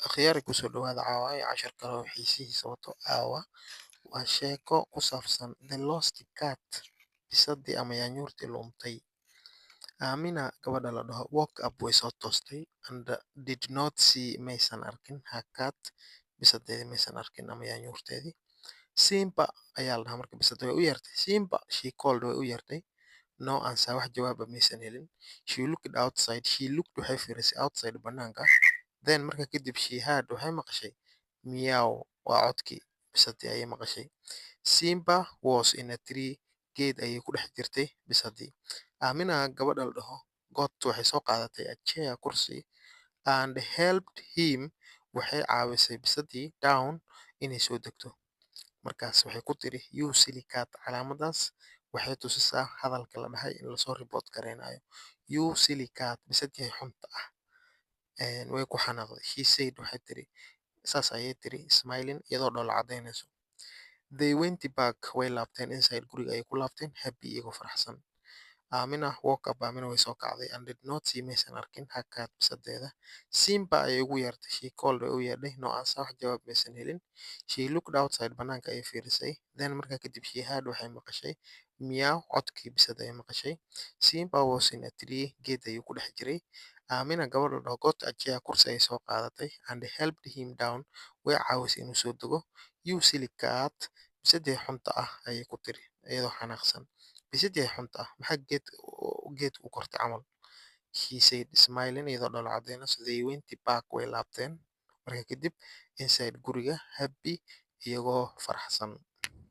Akhyaari ku soo dhawaada caawa cashar kale oo xiisihiisa wato caawa waa sheeko ku saabsan The Lost Cat bisadii ama yaanyuurtii luntay. Aamina gabadha la dhaho woke up way soo toostay and did not see maysan arkin her cat bisadeedii maysan arkin ama yaanyuurteedii. Simba ayaa la dhahaa marka bisada way u yeertay. Simba she called way u yeertay. No answer wax jawaaba maysan helin. She looked outside. She looked waxay fiirisay outside banaanka. Then marka kadib she heard waxay maqashay meow waa codkii bisadii ayay maqashay. Simba was in a tree geed ayay ku dhex jirtay bisadii. Aamina gabadha la dhaho got waxay soo qaadatay a chair kursi and helped him waxay caawisay bisadii down inay soo degto. Markaas waxay ku tiri you silly cat calaamadaas waxay tusisaa hadalka la dhahay in lasoo report gareynayo. You silly cat bisadii xunta ah. Way ku xanaaqday. She said waxay tiri saas ayay tiri smiling iyadoo dhoola cadaynayso. They went back way laabteen inside guriga ayay ku laabteen happy iyagoo faraxsan. Aamina woke up Aamina way soo kacday and did not see maysan arkin her cat bisadeeda. Simba ayay ugu yeertay. She called way u yeedhay. No answer wax jawaab maysan helin. She looked outside banaanka ayay fiirisay. Then markaa kadib she heard waxay maqashay meow codkii bisada ayay maqashay. Simba was in a tree geed ayuu ku dhex jiray. Aamina gabadha la dhaho got a chair kursi ayay soo qaadatay and helped him down way caawisay inuu soo dego. You silly cat bisadii xunta ah ayay ku tiri iyadoo xanaaqsan. Bisadii xunta ah maxaa geed u kortay camal. She said smiling iyadoo dhoola cadaynayso. They went back way laabteen markaa kadib inside guriga happy iyagoo faraxsan.